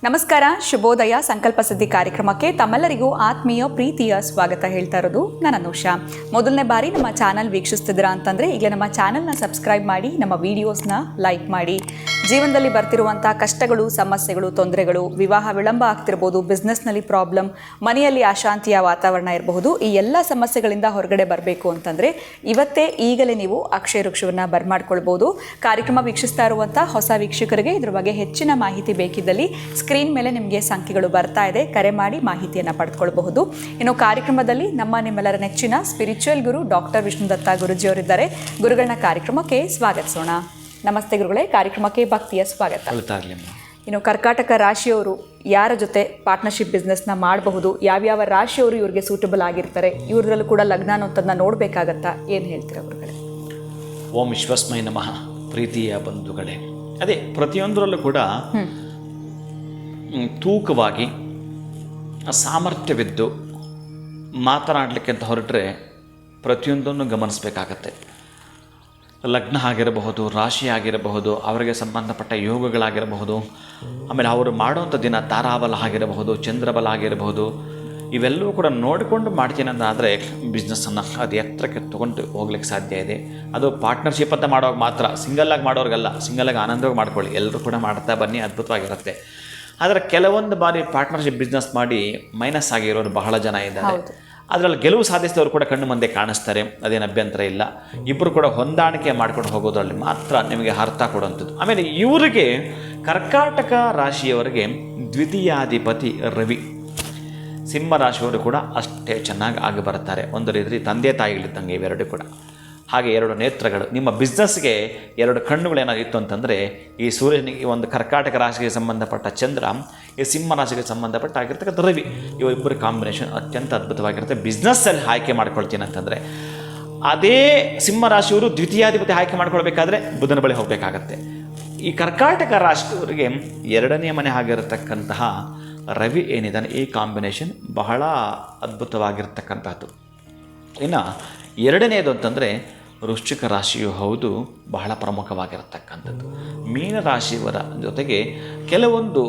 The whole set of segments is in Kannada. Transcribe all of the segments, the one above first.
ನಮಸ್ಕಾರ, ಶುಭೋದಯ. ಸಂಕಲ್ಪ ಸಿದ್ಧಿ ಕಾರ್ಯಕ್ರಮಕ್ಕೆ ತಮ್ಮೆಲ್ಲರಿಗೂ ಆತ್ಮೀಯ ಪ್ರೀತಿಯ ಸ್ವಾಗತ ಹೇಳ್ತಾ ಇರೋದು ನಾನು ಅನುಷಾ. ಮೊದಲನೇ ಬಾರಿ ನಮ್ಮ ಚಾನಲ್ ವೀಕ್ಷಿಸ್ತಿದ್ದೀರಾ ಅಂತಂದರೆ ಈಗಲೇ ನಮ್ಮ ಚಾನಲ್ನ ಸಬ್ಸ್ಕ್ರೈಬ್ ಮಾಡಿ, ನಮ್ಮ ವೀಡಿಯೋಸ್ನ ಲೈಕ್ ಮಾಡಿ. ಜೀವನದಲ್ಲಿ ಬರ್ತಿರುವಂಥ ಕಷ್ಟಗಳು, ಸಮಸ್ಯೆಗಳು, ತೊಂದರೆಗಳು, ವಿವಾಹ ವಿಳಂಬ ಆಗ್ತಿರ್ಬೋದು, ಬಿಸ್ನೆಸ್ನಲ್ಲಿ ಪ್ರಾಬ್ಲಮ್, ಮನೆಯಲ್ಲಿ ಅಶಾಂತಿಯ ವಾತಾವರಣ ಇರಬಹುದು, ಈ ಎಲ್ಲ ಸಮಸ್ಯೆಗಳಿಂದ ಹೊರಗಡೆ ಬರಬೇಕು ಅಂತಂದರೆ ಇವತ್ತೇ ಈಗಲೇ ನೀವು ಅಕ್ಷಯ ವೃಕ್ಷವನ್ನು ಬರ್ಮಾಡ್ಕೊಳ್ಬೋದು. ಕಾರ್ಯಕ್ರಮ ವೀಕ್ಷಿಸ್ತಾ ಇರುವಂಥ ಹೊಸ ವೀಕ್ಷಕರಿಗೆ ಇದ್ರ ಬಗ್ಗೆ ಹೆಚ್ಚಿನ ಮಾಹಿತಿ ಬೇಕಿದ್ದಲ್ಲಿ ಸ್ಕ್ರೀನ್ ಮೇಲೆ ನಿಮಗೆ ಸಂಖ್ಯೆಗಳು ಬರ್ತಾ ಇದೆ, ಕರೆ ಮಾಡಿ ಮಾಹಿತಿಯನ್ನು ಪಡೆದುಕೊಳ್ಳಬಹುದು. ಇನ್ನು ಕಾರ್ಯಕ್ರಮದಲ್ಲಿ ನಿಮ್ಮೆಲ್ಲರ ನೆಚ್ಚಿನ ಸ್ಪಿರಿಚುವಲ್ ಗುರು ಡಾಕ್ಟರ್ ವಿಷ್ಣುದತ್ತ ಗುರುಜಿಯವರಿದ್ದಾರೆ. ಗುರುಗಳನ್ನ ಕಾರ್ಯಕ್ರಮಕ್ಕೆ ಸ್ವಾಗತಿಸೋಣ. ನಮಸ್ತೆ ಗುರುಗಳೇ, ಕಾರ್ಯಕ್ರಮಕ್ಕೆ ಭಕ್ತಿಯ ಸ್ವಾಗತ. ಇನ್ನು ಕರ್ಕಾಟಕ ರಾಶಿಯವರು ಯಾರ ಜೊತೆ ಪಾರ್ಟ್ನರ್ಶಿಪ್ ಬಿಸ್ನೆಸ್ನ ಮಾಡಬಹುದು, ಯಾವ್ಯಾವ ರಾಶಿಯವರು ಇವ್ರಿಗೆ ಸೂಟಬಲ್ ಆಗಿರ್ತಾರೆ, ಇವ್ರಲ್ಲೂ ಕೂಡ ಲಗ್ನ ಅನ್ನೋದನ್ನ ನೋಡಬೇಕಾಗತ್ತಾ, ಏನು ಹೇಳ್ತೀರಾ ಗುರುಗಳೇ? ಓಂ ವಿಶ್ವಸ್ಮೈ ನಮಃ. ಪ್ರೀತಿಯ ಬಂಧುಗಳೇ, ಅದೇ ಪ್ರತಿಯೊಂದರಲ್ಲೂ ಕೂಡ ತೂಕವಾಗಿ ಸಾಮರ್ಥ್ಯವಿದ್ದು ಮಾತನಾಡಲಿಕ್ಕೆ ಅಂತ ಹೊರಟ್ರೆ ಪ್ರತಿಯೊಂದನ್ನು ಗಮನಿಸಬೇಕಾಗತ್ತೆ. ಲಗ್ನ ಆಗಿರಬಹುದು, ರಾಶಿ ಆಗಿರಬಹುದು, ಅವರಿಗೆ ಸಂಬಂಧಪಟ್ಟ ಯೋಗಗಳಾಗಿರಬಹುದು, ಆಮೇಲೆ ಅವರು ಮಾಡುವಂಥ ದಿನ ತಾರಾಬಲ ಆಗಿರಬಹುದು, ಚಂದ್ರಬಲ ಆಗಿರಬಹುದು, ಇವೆಲ್ಲವೂ ಕೂಡ ನೋಡಿಕೊಂಡು ಮಾಡ್ತೀನಿ ಅಂತಾದರೆ ಬಿಸ್ನೆಸ್ಸನ್ನು ಅದು ಎತ್ತರಕ್ಕೆ ತೊಗೊಂಡು ಹೋಗ್ಲಿಕ್ಕೆ ಸಾಧ್ಯ ಇದೆ. ಅದು ಪಾರ್ಟ್ನರ್ಶಿಪ್ ಅಂತ ಮಾಡೋವಾಗ ಮಾತ್ರ, ಸಿಂಗಲ್ಲಾಗಿ ಮಾಡೋರಿಗಲ್ಲ. ಸಿಂಗಲ್ಲಾಗಿ ಆನಂದವಾಗಿ ಮಾಡ್ಕೊಳ್ಳಿ, ಎಲ್ಲರೂ ಕೂಡ ಮಾಡ್ತಾ ಬನ್ನಿ, ಅದ್ಭುತವಾಗಿರುತ್ತೆ. ಆದರೆ ಕೆಲವೊಂದು ಬಾರಿ ಪಾರ್ಟ್ನರ್ಶಿಪ್ ಬಿಸ್ನೆಸ್ ಮಾಡಿ ಮೈನಸ್ ಆಗಿರೋರು ಬಹಳ ಜನ ಇದ್ದಾರೆ. ಅದರಲ್ಲಿ ಗೆಲುವು ಸಾಧಿಸಿದವರು ಕೂಡ ಕಣ್ಣು ಮುಂದೆ ಕಾಣಿಸ್ತಾರೆ, ಅದೇನು ಅಭ್ಯಂತರ ಇಲ್ಲ. ಇಬ್ಬರು ಕೂಡ ಹೊಂದಾಣಿಕೆ ಮಾಡ್ಕೊಂಡು ಹೋಗೋದ್ರಲ್ಲಿ ಮಾತ್ರ ನಿಮಗೆ ಅರ್ಥ ಕೊಡುವಂಥದ್ದು. ಆಮೇಲೆ ಇವರಿಗೆ ಕರ್ಕಾಟಕ ರಾಶಿಯವರಿಗೆ ದ್ವಿತೀಯಾಧಿಪತಿ ರವಿ. ಸಿಂಹ ರಾಶಿಯವರು ಕೂಡ ಅಷ್ಟೇ ಚೆನ್ನಾಗಿ ಆಗಿ ಬರ್ತಾರೆ. ಒಂದು ರೀತಿ ತಂದೆ ತಾಯಿಗಳಿದ್ದಂಗೆ ಇವೆರಡು ಕೂಡ. ಹಾಗೆ ಎರಡು ನೇತ್ರಗಳು, ನಿಮ್ಮ ಬಿಸ್ನೆಸ್ಗೆ ಎರಡು ಕಣ್ಣುಗಳೇನಾಗಿತ್ತು ಅಂತಂದರೆ ಈ ಸೂರ್ಯನಿಗೆ ಒಂದು ಕರ್ಕಾಟಕ ರಾಶಿಗೆ ಸಂಬಂಧಪಟ್ಟ ಚಂದ್ರ, ಈ ಸಿಂಹ ರಾಶಿಗೆ ಸಂಬಂಧಪಟ್ಟ ಆಗಿರ್ತಕ್ಕಂಥ ರವಿ, ಇವರಿಬ್ಬರ ಕಾಂಬಿನೇಷನ್ ಅತ್ಯಂತ ಅದ್ಭುತವಾಗಿರುತ್ತೆ. ಬಿಸ್ನೆಸ್ಸಲ್ಲಿ ಆಯ್ಕೆ ಮಾಡ್ಕೊಳ್ತೀನಿ ಅಂತಂದರೆ ಅದೇ ಸಿಂಹ ರಾಶಿಯವರು ದ್ವಿತೀಯಾಧಿಪತಿ ಆಯ್ಕೆ ಮಾಡ್ಕೊಳ್ಬೇಕಾದ್ರೆ ಬುಧನ ಬಳಿ ಹೋಗಬೇಕಾಗತ್ತೆ. ಈ ಕರ್ಕಾಟಕ ರಾಶಿಯವರಿಗೆ ಎರಡನೇ ಮನೆ ಆಗಿರತಕ್ಕಂತಹ ರವಿ ಏನಿದ್ದಾನೆ, ಈ ಕಾಂಬಿನೇಷನ್ ಬಹಳ ಅದ್ಭುತವಾಗಿರ್ತಕ್ಕಂಥದ್ದು. ಇನ್ನು ಎರಡನೇದು ಅಂತಂದರೆ ವೃಶ್ಚಿಕ ರಾಶಿಯು ಹೌದು, ಬಹಳ ಪ್ರಮುಖವಾಗಿರತಕ್ಕಂಥದ್ದು. ಮೀನರಾಶಿಯವರ ಜೊತೆಗೆ ಕೆಲವೊಂದು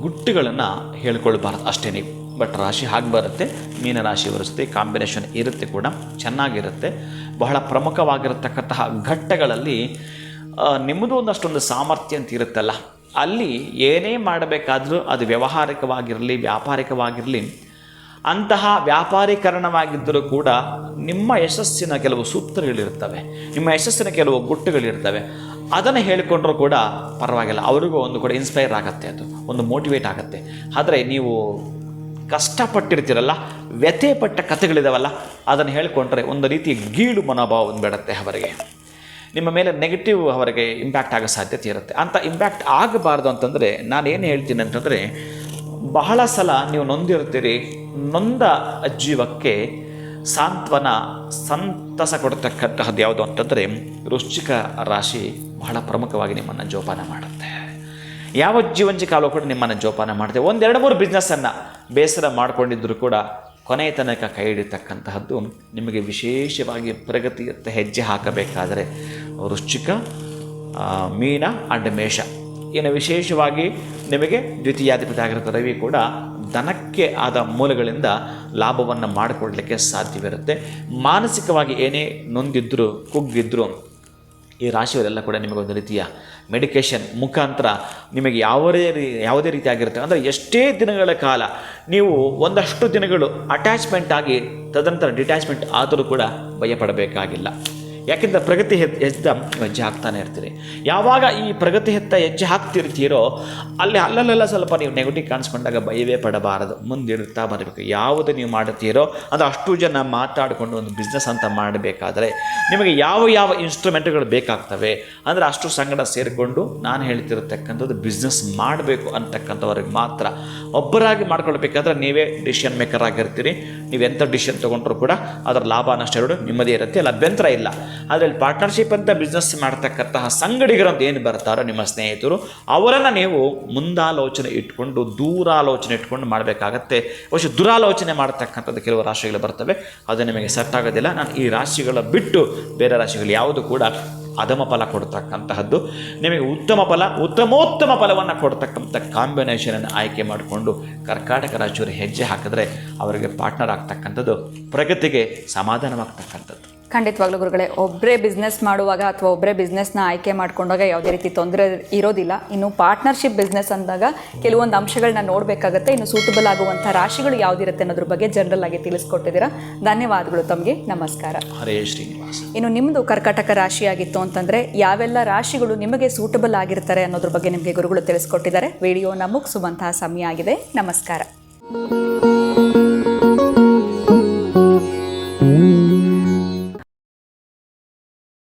ಗುಟ್ಟುಗಳನ್ನು ಹೇಳ್ಕೊಳ್ಬಾರ್ದು ಅಷ್ಟೇ ನೀವು. ಬಟ್ ರಾಶಿ ಹಾಗೆ ಬರುತ್ತೆ. ಮೀನರಾಶಿಯವರ ಜೊತೆ ಕಾಂಬಿನೇಷನ್ ಇರುತ್ತೆ, ಕೂಡ ಚೆನ್ನಾಗಿರುತ್ತೆ. ಬಹಳ ಪ್ರಮುಖವಾಗಿರತಕ್ಕಂತಹ ಘಟ್ಟಗಳಲ್ಲಿ ನಿಮ್ಮದು ಒಂದಷ್ಟೊಂದು ಸಾಮರ್ಥ್ಯ ಅಂತ ಇರುತ್ತಲ್ಲ, ಅಲ್ಲಿ ಏನೇ ಮಾಡಬೇಕಾದರೂ ಅದು ವ್ಯಾವಹಾರಿಕವಾಗಿರಲಿ ವ್ಯಾಪಾರಿಕವಾಗಿರಲಿ, ಅಂತಹ ವ್ಯಾಪಾರೀಕರಣವಾಗಿದ್ದರೂ ಕೂಡ ನಿಮ್ಮ ಯಶಸ್ಸಿನ ಕೆಲವು ಸೂತ್ರಗಳಿರ್ತವೆ, ನಿಮ್ಮ ಯಶಸ್ಸಿನ ಕೆಲವು ಗುಟ್ಟುಗಳಿರ್ತವೆ. ಅದನ್ನು ಹೇಳಿಕೊಂಡ್ರೂ ಕೂಡ ಪರವಾಗಿಲ್ಲ, ಅವರಿಗೂ ಒಂದು ಕೂಡ ಇನ್ಸ್ಪೈರ್ ಆಗುತ್ತೆ, ಅದು ಒಂದು ಮೋಟಿವೇಟ್ ಆಗುತ್ತೆ. ಆದರೆ ನೀವು ಕಷ್ಟಪಟ್ಟಿರ್ತೀರಲ್ಲ, ವ್ಯಥೆ ಪಟ್ಟ ಕಥೆಗಳಿದಾವಲ್ಲ, ಅದನ್ನು ಹೇಳಿಕೊಂಡ್ರೆ ಒಂದು ರೀತಿಯ ಗೀಳು ಮನೋಭಾವ ಬಂದುಬಿಡುತ್ತೆ ಅವರಿಗೆ. ನಿಮ್ಮ ಮೇಲೆ ನೆಗೆಟಿವ್ ಅವರಿಗೆ ಇಂಪ್ಯಾಕ್ಟ್ ಆಗೋ ಸಾಧ್ಯತೆ ಇರುತ್ತೆ. ಅಂಥ ಇಂಪ್ಯಾಕ್ಟ್ ಆಗಬಾರ್ದು ಅಂತಂದರೆ ನಾನೇನು ಹೇಳ್ತೀನಿ ಅಂತಂದರೆ, ಬಹಳ ಸಲ ನೀವು ನೊಂದಿರ್ತೀರಿ. ನೊಂದ ಜೀವಕ್ಕೆ ಸಾಂತ್ವನ, ಸಂತಸ ಕೊಡ್ತಕ್ಕಂತಹದ್ದು ಯಾವುದು ಅಂತಂದರೆ ವೃಶ್ಚಿಕ ರಾಶಿ ಬಹಳ ಪ್ರಮುಖವಾಗಿ ನಿಮ್ಮನ್ನು ಜೋಪಾನ ಮಾಡುತ್ತೆ. ಯಾವ ಜೀವಂಜಿ ಕಾಲ ಕೂಡ ನಿಮ್ಮನ್ನು ಜೋಪಾನ ಮಾಡುತ್ತೆ. ಒಂದೆರಡು ಮೂರು ಬಿಸ್ನೆಸ್ಸನ್ನು ಬೇಸರ ಮಾಡಿಕೊಂಡಿದ್ದರೂ ಕೂಡ ಕೊನೆಯ ತನಕ ಕೈ ಹಿಡಿತಕ್ಕಂತಹದ್ದು ನಿಮಗೆ. ವಿಶೇಷವಾಗಿ ಪ್ರಗತಿಯತ್ತ ಹೆಜ್ಜೆ ಹಾಕಬೇಕಾದರೆ ವೃಶ್ಚಿಕ, ಮೀನ ಆ್ಯಂಡ್ ಮೇಷ, ಇನ್ನು ವಿಶೇಷವಾಗಿ ನಿಮಗೆ ದ್ವಿತೀಯಾಧಿಪತಿ ಆಗಿರುತ್ತೆ ರವಿ ಕೂಡ ಧನಕ್ಕೆ ಆದ ಮೂಲಗಳಿಂದ ಲಾಭವನ್ನು ಮಾಡಿಕೊಡ್ಲಿಕ್ಕೆ ಸಾಧ್ಯವಿರುತ್ತೆ. ಮಾನಸಿಕವಾಗಿ ಏನೇ ನೊಂದಿದ್ದರೂ ಕುಗ್ಗಿದ್ರೂ ಈ ರಾಶಿಯವರೆಲ್ಲ ಕೂಡ ನಿಮಗೊಂದು ರೀತಿಯ ಮೆಡಿಕೇಷನ್ ಮುಖಾಂತರ ನಿಮಗೆ ಯಾವುದೇ ರೀತಿ ಆಗಿರುತ್ತೆ. ಅಂದರೆ ಎಷ್ಟೇ ದಿನಗಳ ಕಾಲ ನೀವು ಒಂದಷ್ಟು ದಿನಗಳು ಅಟ್ಯಾಚ್ಮೆಂಟ್ ಆಗಿ ತದನಂತರ ಡಿಟ್ಯಾಚ್ಮೆಂಟ್ ಆದರೂ ಕೂಡ ಭಯಪಡಬೇಕಾಗಿಲ್ಲ. ಯಾಕೆಂದರೆ ಪ್ರಗತಿ ಹೆಜ್ಜೆ ಹಾಕ್ತಾನೆ ಇರ್ತೀರಿ. ಯಾವಾಗ ಈ ಪ್ರಗತಿ ಹೆಜ್ಜೆ ಹಾಕ್ತಿರ್ತೀರೋ ಅಲ್ಲಿ ಅಲ್ಲಲ್ಲೆಲ್ಲ ಸ್ವಲ್ಪ ನೀವು ನೆಗೆಟಿವ್ ಕಾಣಿಸ್ಕೊಂಡಾಗ ಭಯವೇ ಪಡಬಾರದು, ಮುಂದಿಡ್ತಾ ಬರಬೇಕು. ಯಾವುದು ನೀವು ಮಾಡುತ್ತೀರೋ ಅದು ಅಷ್ಟು ಜನ ಮಾತಾಡಿಕೊಂಡು ಒಂದು ಬಿಸ್ನೆಸ್ ಅಂತ ಮಾಡಬೇಕಾದ್ರೆ ನಿಮಗೆ ಯಾವ ಇನ್ಸ್ಟ್ರೂಮೆಂಟ್ಗಳು ಬೇಕಾಗ್ತವೆ ಅಂದರೆ ಅಷ್ಟು ಸಂಗಡ ಸೇರಿಕೊಂಡು ನಾನು ಹೇಳ್ತಿರತಕ್ಕಂಥದ್ದು ಬಿಸ್ನೆಸ್ ಮಾಡಬೇಕು ಅಂತಕ್ಕಂಥವ್ರಿಗೆ ಮಾತ್ರ. ಒಬ್ಬರಾಗಿ ಮಾಡ್ಕೊಳ್ಬೇಕಾದ್ರೆ ನೀವೇ ಡಿಸಿಷನ್ ಮೇಕರ್ ಆಗಿರ್ತೀರಿ. ನೀವು ಎಂಥ ಡಿಸಿಷನ್ ತೊಗೊಂಡ್ರೂ ಕೂಡ ಅದರ ಲಾಭ ನಷ್ಟ ಎರಡು ನಿಮ್ಮದೇ ಇರುತ್ತೆ, ಅಲ್ಲಿ ಅಭ್ಯಂತರ ಇಲ್ಲ. ಅದರಲ್ಲಿ ಪಾರ್ಟ್ನರ್ಶಿಪ್ ಅಂತ ಬಿಸ್ನೆಸ್ ಮಾಡ್ತಕ್ಕಂತಹ ಸಂಗಡಿಗರು ಅಂತ ಏನು ಬರ್ತಾರೋ ನಿಮ್ಮ ಸ್ನೇಹಿತರು, ಅವರನ್ನು ನೀವು ಮುಂದಾಲೋಚನೆ ಇಟ್ಕೊಂಡು ದೂರಾಲೋಚನೆ ಇಟ್ಕೊಂಡು ಮಾಡಬೇಕಾಗತ್ತೆ. ಬಹುಶಃ ದುರಾಲೋಚನೆ ಮಾಡ್ತಕ್ಕಂಥದ್ದು ಕೆಲವು ರಾಶಿಗಳು ಬರ್ತವೆ, ಅದು ನಿಮಗೆ ಸೆಟ್ ಆಗೋದಿಲ್ಲ. ನಾನು ಈ ರಾಶಿಗಳ ಬಿಟ್ಟು ಬೇರೆ ರಾಶಿಗಳು ಯಾವುದು ಕೂಡ ಅಧಮ ಫಲ ಕೊಡ್ತಕ್ಕಂತಹದ್ದು. ನಿಮಗೆ ಉತ್ತಮೋತ್ತಮ ಫಲವನ್ನು ಕೊಡ್ತಕ್ಕಂಥ ಕಾಂಬಿನೇಷನನ್ನು ಆಯ್ಕೆ ಮಾಡಿಕೊಂಡು ಕರ್ಕಾಟಕ ರಾಶಿಯವರು ಹೆಜ್ಜೆ ಹಾಕಿದ್ರೆ ಅವರಿಗೆ ಪಾರ್ಟ್ನರ್ ಆಗ್ತಕ್ಕಂಥದ್ದು ಪ್ರಗತಿಗೆ ಸಮಾಧಾನವಾಗ್ತಕ್ಕಂಥದ್ದು. ಖಂಡಿತವಾಗ್ಲೂ ಗುರುಗಳೇ, ಒಬ್ಬರೇ ಬಿಸ್ನೆಸ್ ಮಾಡುವಾಗ ಅಥವಾ ಒಬ್ಬರೇ ಬಿಸ್ನೆಸ್ನ ಆಯ್ಕೆ ಮಾಡ್ಕೊಂಡಾಗ ಯಾವುದೇ ರೀತಿ ತೊಂದರೆ ಇರೋದಿಲ್ಲ. ಇನ್ನು ಪಾರ್ಟ್ನರ್ಶಿಪ್ ಬಿಸ್ನೆಸ್ ಅಂದಾಗ ಕೆಲವೊಂದು ಅಂಶಗಳನ್ನ ನೋಡಬೇಕಾಗತ್ತೆ. ಇನ್ನು ಸೂಟಬಲ್ ಆಗುವಂಥ ರಾಶಿಗಳು ಯಾವುದಿರುತ್ತೆ ಅನ್ನೋದ್ರ ಬಗ್ಗೆ ಜನರಲ್ ಆಗಿ ತಿಳಿಸ್ಕೊಟ್ಟಿದ್ದೀರಾ. ಧನ್ಯವಾದಗಳು ತಮಗೆ. ನಮಸ್ಕಾರ. ಹರೇ ಶ್ರೀನಿವಾಸ. ಇನ್ನು ನಿಮ್ಮದು ಕರ್ಕಾಟಕ ರಾಶಿಯಾಗಿತ್ತು ಅಂತಂದರೆ ಯಾವೆಲ್ಲ ರಾಶಿಗಳು ನಿಮಗೆ ಸೂಟಬಲ್ ಆಗಿರ್ತಾರೆ ಅನ್ನೋದ್ರ ಬಗ್ಗೆ ನಿಮಗೆ ಗುರುಗಳು ತಿಳಿಸ್ಕೊಟ್ಟಿದ್ದಾರೆ. ವಿಡಿಯೋನ ಮುಗಿಸುವಂತಹ ಸಮಯ ಆಗಿದೆ. ನಮಸ್ಕಾರ.